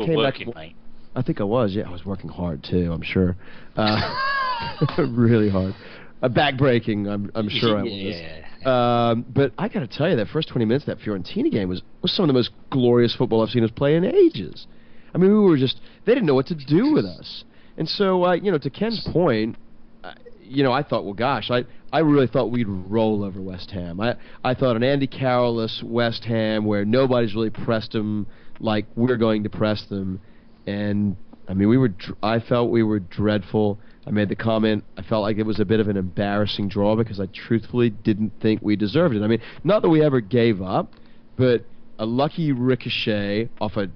came working, back. mate. I think I was. Yeah, I was working hard too. I'm sure, really hard. Back-breaking. I'm sure I was. Yeah. But I got to tell you, that first 20 minutes of that Fiorentina game was some of the most glorious football I've seen us play in ages. I mean, they didn't know what to do with us. And so, to Ken's point, I thought, well, gosh, I really thought we'd roll over West Ham. I thought an Andy Carroll-less West Ham where nobody's really pressed them like we're going to press them. And, I mean, I felt we were dreadful. I made the comment, I felt like it was a bit of an embarrassing draw because I truthfully didn't think we deserved it. I mean, not that we ever gave up, but a lucky ricochet off a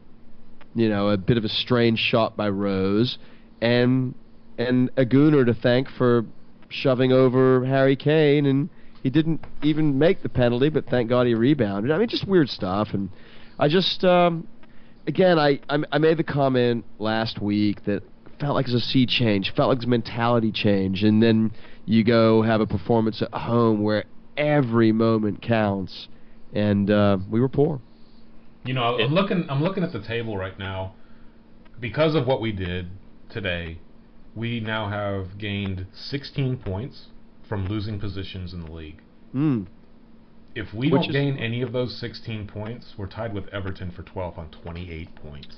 bit of a strange shot by Rose, and a Gooner to thank for shoving over Harry Kane, and he didn't even make the penalty, but thank God he rebounded. I mean, just weird stuff, and I just, again, I made the comment last week that felt like it was a sea change, felt like it was a mentality change, and then you go have a performance at home where every moment counts, and we were poor. I'm looking at the table right now. Because of what we did today, we now have gained 16 points from losing positions in the league. If we don't gain any of those 16 points, we're tied with Everton for 12th on 28 points.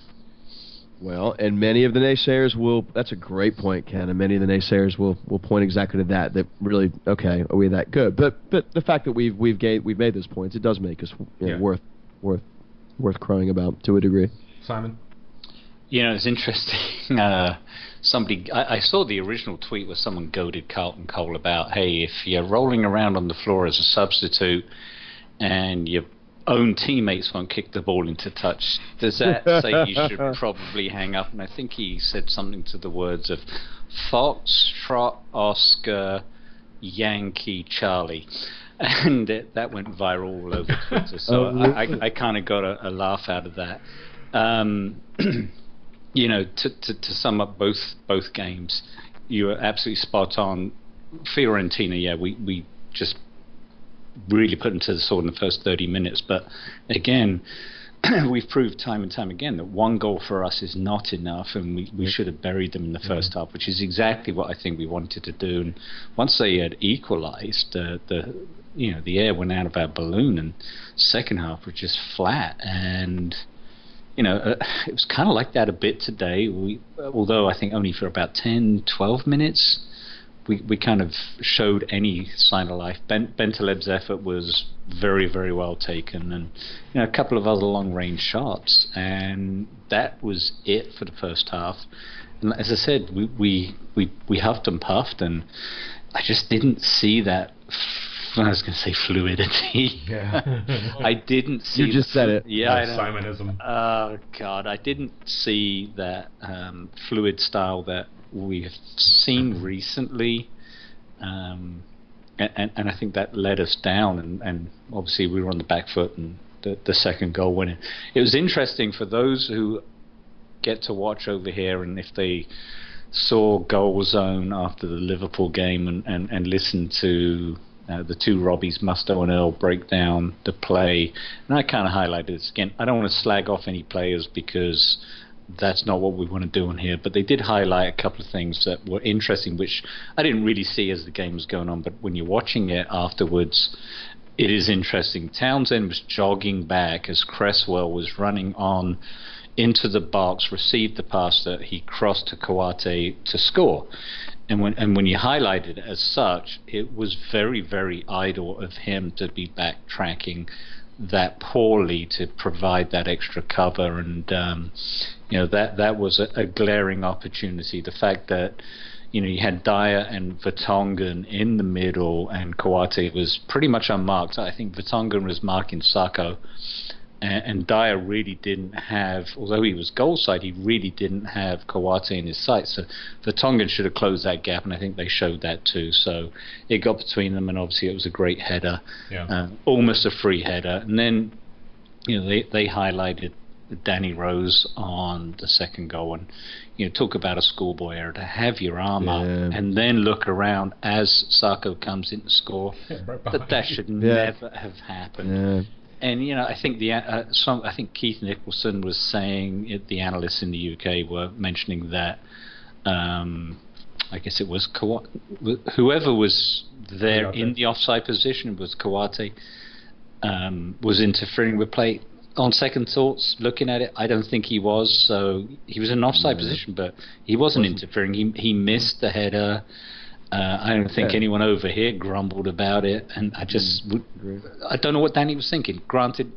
Well, and many of the naysayers that's a great point, Ken, and many of the naysayers will point exactly to that really, okay, are we that good? But the fact that we've made those points, it does make us worth crying about to a degree. Simon? It's interesting. I saw the original tweet where someone goaded Carlton Cole about, hey, if you're rolling around on the floor as a substitute and your own teammates won't kick the ball into touch, does that say you should probably hang up? And I think he said something to the words of Foxtrot, Oscar, Yankee, Charlie. And that went viral all over Twitter. So I kind of got a laugh out of that. To sum up both games, you were absolutely spot on. Fiorentina, we just really put them to the sword in the first 30 minutes. But again, we've proved time and time again that one goal for us is not enough, and we should have buried them in the first half, which is exactly what I think we wanted to do. And once they had equalised, the air went out of our balloon, and second half was just flat. And it was kind of like that a bit today. Although I think only for about 10, 12 minutes, we kind of showed any sign of life. Bentaleb's effort was very, very well taken, and a couple of other long-range shots, and that was it for the first half. And as I said, we huffed and puffed, and I just didn't see that. I was going to say fluidity. Yeah. I didn't see. You just said it. Yeah, I know. Simonism. Oh God, I didn't see that fluid style that we've seen recently, and I think that let us down. And obviously we were on the back foot, and the second goal went in. It was interesting for those who get to watch over here, and if they saw Goal Zone after the Liverpool game and listened to the two Robbies, Musto and Earl, break down the play. And I kind of highlighted this again. I don't want to slag off any players because that's not what we want to do on here, but they did highlight a couple of things that were interesting, which I didn't really see as the game was going on, but when you're watching it afterwards, it is interesting. Townsend was jogging back as Cresswell was running on into the box, received the pass that he crossed to Kouate to score. And when you highlighted it as such, it was very, very idle of him to be backtracking that poorly to provide that extra cover. And that was a glaring opportunity. The fact that you had Dyer and Vertonghen in the middle, and Kouate was pretty much unmarked. I think Vertonghen was marking Sacco. And Dyer really didn't have, although he was goal side, he really didn't have Kouate in his sights. So Vertonghen should have closed that gap, and I think they showed that too. So it got between them, and obviously it was a great header, almost a free header. And then, they highlighted Danny Rose on the second goal, and talk about a schoolboy error, to have your arm up and then look around as Sacco comes in to score. That should never have happened. And I think I think Keith Nicholson was saying the analysts in the UK were mentioning that I guess it was whoever was there in the offside position was Kawate, was interfering with play. On second thoughts, looking at it, I don't think he was. So he was in an offside position, but he wasn't interfering. He missed the header. I don't think anyone over here grumbled about it, and I don't know what Danny was thinking. Granted,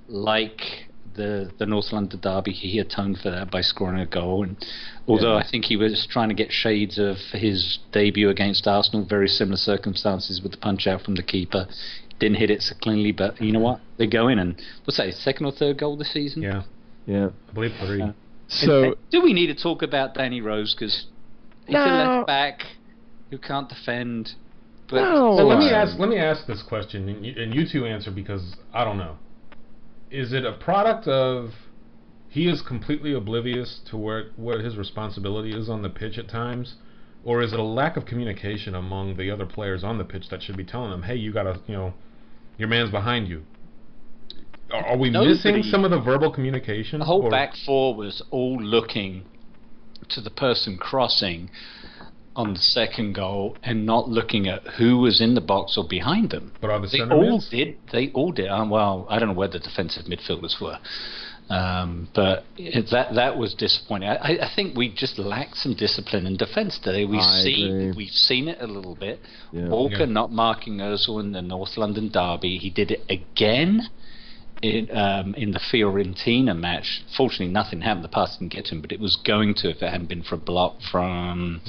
like the North London derby, he atoned for that by scoring a goal, and although I think he was trying to get shades of his debut against Arsenal, very similar circumstances with the punch out from the keeper. Didn't hit it so cleanly, but you know what? They go in, and what's that, his second or third goal this season? Yeah. I believe 3. So do we need to talk about Danny Rose, because he's a left back who can't defend? But so let me ask this question, and you two answer, because I don't know. Is it a product of he is completely oblivious to what his responsibility is on the pitch at times, or is it a lack of communication among the other players on the pitch that should be telling them, hey, you gotta, your man's behind you? Are we missing some of the verbal communication? The whole back four was all looking to the person crossing on the second goal and not looking at who was in the box or behind them. But are the They all did. Well, I don't know where the defensive midfielders were. But that was disappointing. I think we just lacked some discipline in defence today. We've seen it a little bit. Yeah. Walker not marking Ozil in the North London derby. He did it again in the Fiorentina match. Fortunately, nothing happened. The pass didn't get to him, but it was going to if it hadn't been for a block from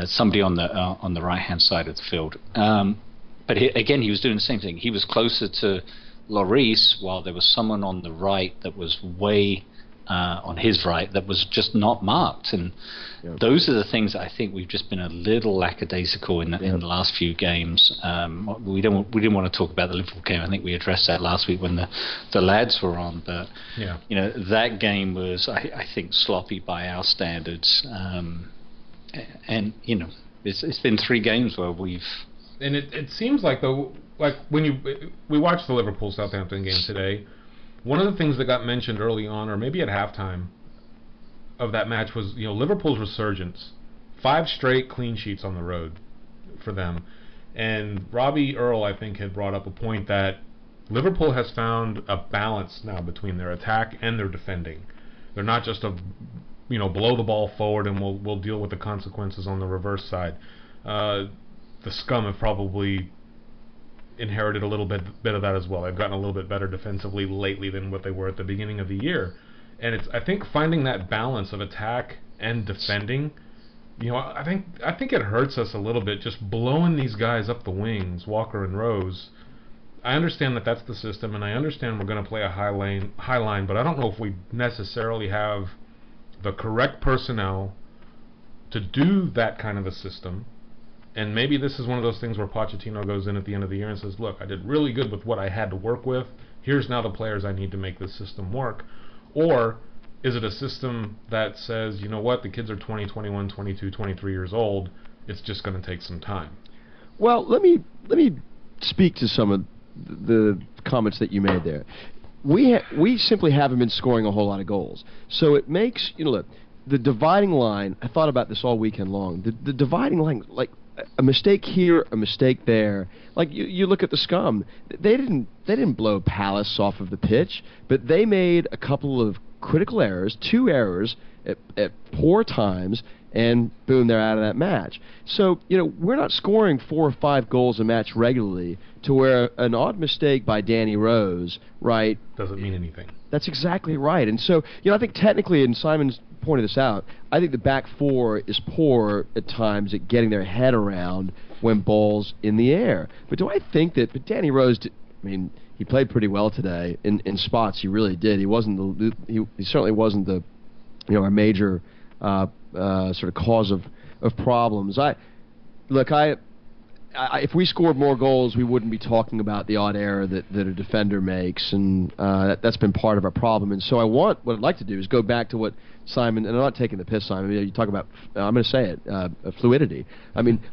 somebody on the right hand side of the field. But he was doing the same thing. He was closer to Lloris, while there was someone on the right that was way on his right that was just not marked, and those are the things that I think we've just been a little lackadaisical in the last few games. We didn't want to talk about the Liverpool game. I think we addressed that last week when the lads were on, but that game was I think sloppy by our standards, and it's been 3 games where we've. And it seems like, though, like when we watched the Liverpool-Southampton game today, one of the things that got mentioned early on, or maybe at halftime of that match, was Liverpool's resurgence. 5 straight clean sheets on the road for them. And Robbie Earle, I think, had brought up a point that Liverpool has found a balance now between their attack and their defending. They're not just blow the ball forward and we'll deal with the consequences on the reverse side. The Scum have probably inherited a little bit of that as well. They've gotten a little bit better defensively lately than what they were at the beginning of the year. And I think finding that balance of attack and defending, I think it hurts us a little bit just blowing these guys up the wings, Walker and Rose. I understand that that's the system, and I understand we're going to play a high line, but I don't know if we necessarily have the correct personnel to do that kind of a system. And maybe this is one of those things where Pochettino goes in at the end of the year and says, look, I did really good with what I had to work with. Here's now the players I need to make this system work. Or is it a system that says, you know what, the kids are 20, 21, 22, 23 years old. It's just going to take some time. Well, let me speak to some of the comments that you made there. We simply haven't been scoring a whole lot of goals. So it makes, look, the dividing line, I thought about this all weekend long. The dividing line, like, a mistake here, a mistake there. Like you look at the Scum, they didn't blow Palace off of the pitch, but they made a couple of critical errors, 2 errors at poor times, and boom, they're out of that match. So we're not scoring 4 or 5 goals a match regularly, to where an odd mistake by Danny Rose, right, doesn't mean anything. That's exactly right. And so I think technically, and Simon's pointed this out, I think the back 4 is poor at times at getting their head around when ball's in the air. But do I think that? But Danny Rose, he played pretty well today in spots. He really did. He wasn't he certainly wasn't the a major sort of cause of problems. If we scored more goals, we wouldn't be talking about the odd error that a defender makes, and that's been part of our problem. And so what I'd like to do is go back to what Simon, and I'm not taking the piss, Simon, you talk about, I'm going to say it, fluidity.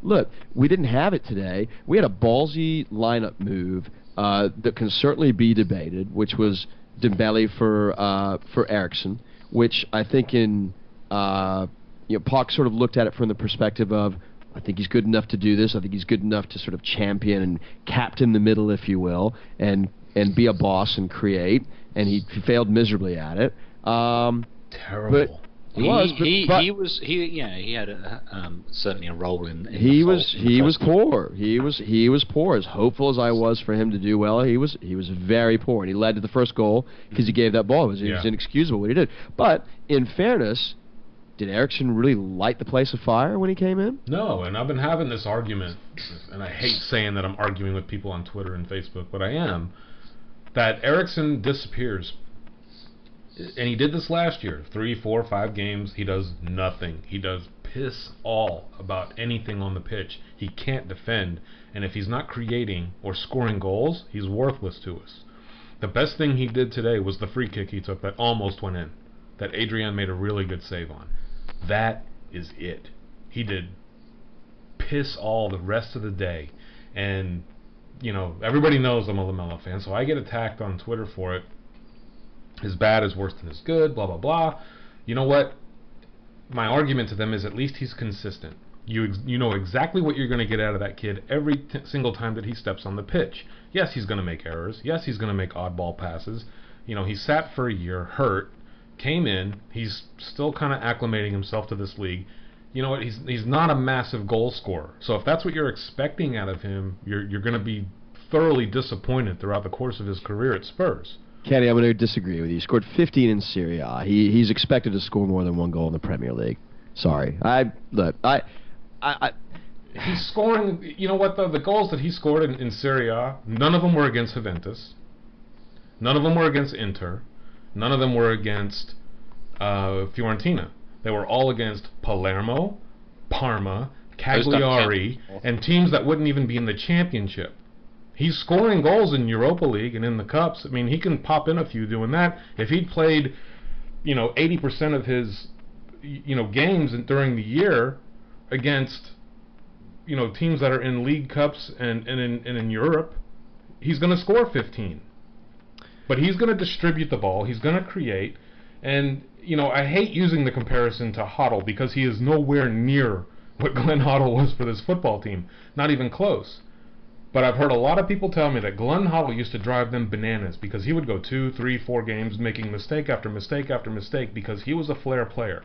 Look, we didn't have it today. We had a ballsy lineup move that can certainly be debated, which was Dembele for Eriksson, which I think Poch sort of looked at it from the perspective of, I think he's good enough to do this. I think he's good enough to sort of champion and captain the middle, if you will, and be a boss and create. And he failed miserably at it. Terrible. He was certainly a role in he was poor. He was poor. As hopeful as I was for him to do well, he was very poor, and he led to the first goal because he gave that ball. It was inexcusable what he did. But in fairness, did Eriksson really light the place afire when he came in? No, and I've been having this argument, and I hate saying that I'm arguing with people on Twitter and Facebook, but I am, that Eriksson disappears. And he did this last year. 3, 4, 5 games, he does nothing. He does piss all about anything on the pitch. He can't defend, and if he's not creating or scoring goals, he's worthless to us. The best thing he did today was the free kick he took that almost went in, that Adrian made a really good save on. That is it. He did piss all the rest of the day. And, everybody knows I'm a Lamela fan, so I get attacked on Twitter for it. His bad is worse than his good, blah, blah, blah. You know what? My argument to them is at least he's consistent. You know exactly what you're going to get out of that kid every single time that he steps on the pitch. Yes, he's going to make errors. Yes, he's going to make oddball passes. He sat for a year, hurt, came in. He's still kind of acclimating himself to this league. You know what? He's not a massive goal scorer. So if that's what you're expecting out of him, you're going to be thoroughly disappointed throughout the course of his career at Spurs. Kenny, I'm going to disagree with you. He scored 15 in Serie A. He's expected to score more than one goal in the Premier League. Sorry. He's scoring. You know what? The goals that he scored in Serie A, none of them were against Juventus. None of them were against Inter. None of them were against Fiorentina. They were all against Palermo, Parma, Cagliari, and teams that wouldn't even be in the championship. He's scoring goals in Europa League and in the Cups. I mean, he can pop in a few doing that. If he'd played, 80% of his, games during the year against, teams that are in League Cups and in Europe, he's going to score 15. But he's going to distribute the ball. He's going to create. And, I hate using the comparison to Hoddle because he is nowhere near what Glenn Hoddle was for this football team. Not even close. But I've heard a lot of people tell me that Glenn Hoddle used to drive them bananas because he would go 2, 3, 4 games making mistake after mistake after mistake because he was a flair player.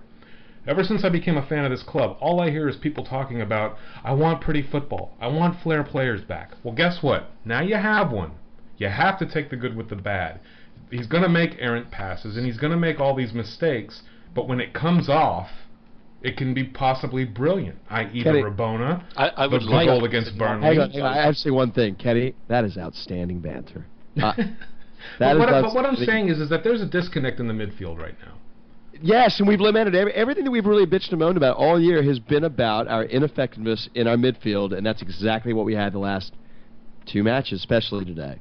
Ever since I became a fan of this club, all I hear is people talking about, I want pretty football. I want flair players back. Well, guess what? Now you have one. You have to take the good with the bad. He's going to make errant passes and he's going to make all these mistakes, but when it comes off, it can be possibly brilliant, i.e. the Rabona, the goal against Burnley. Hang on. I have to say one thing, Kenny. That is outstanding banter. But what I'm saying is that there's a disconnect in the midfield right now. Yes, and we've lamented everything that we've really bitched and moaned about all year has been about our ineffectiveness in our midfield, and that's exactly what we had the last 2 matches, especially today.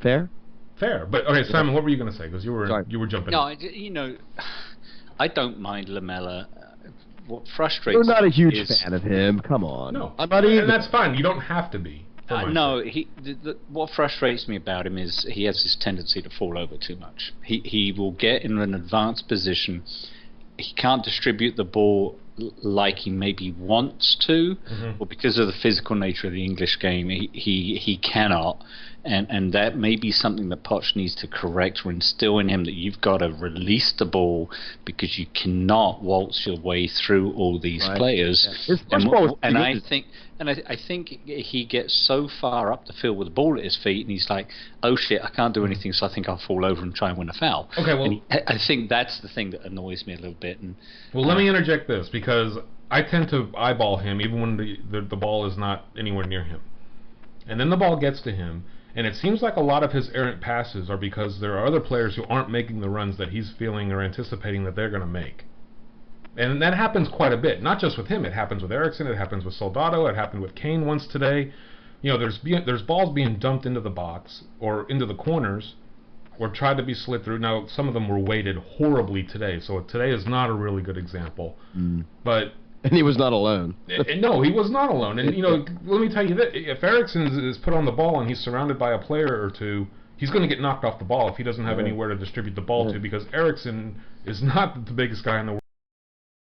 Fair? Fair. But, okay, Simon, what were you going to say? Because you were jumping in. No, I don't mind Lamela. What frustrates You're not a huge is, fan of him. Come on. No, I'm not either. And that's fine. You don't have to be. No, what frustrates me about him is he has this tendency to fall over too much. He will get in an advanced position. He can't distribute the ball like he maybe wants to, or because of the physical nature of the English game, he cannot. And that may be something that Poch needs to correct or instill in him, that you've got to release the ball because you cannot waltz your way through all these players. Yeah. I think he gets so far up the field with the ball at his feet, and he's like, "Oh shit, I can't do anything, so I think I'll fall over and try and win a foul." Okay, well, I think that's the thing that annoys me a little bit. And let me interject this because I tend to eyeball him even when the ball is not anywhere near him, and then the ball gets to him. And it seems like a lot of his errant passes are because there are other players who aren't making the runs that he's feeling or anticipating that they're going to make. And that happens quite a bit. Not just with him. It happens with Eriksson. It happens with Soldado. It happened with Kane once today. There's balls being dumped into the box or into the corners or tried to be slid through. Now, some of them were weighted horribly today. So today is not a really good example. But And he was not alone. No, he was not alone. And, let me tell you that if Eriksson is put on the ball and he's surrounded by a player or two, he's going to get knocked off the ball if he doesn't have anywhere to distribute the ball to, because Eriksson is not the biggest guy in the world.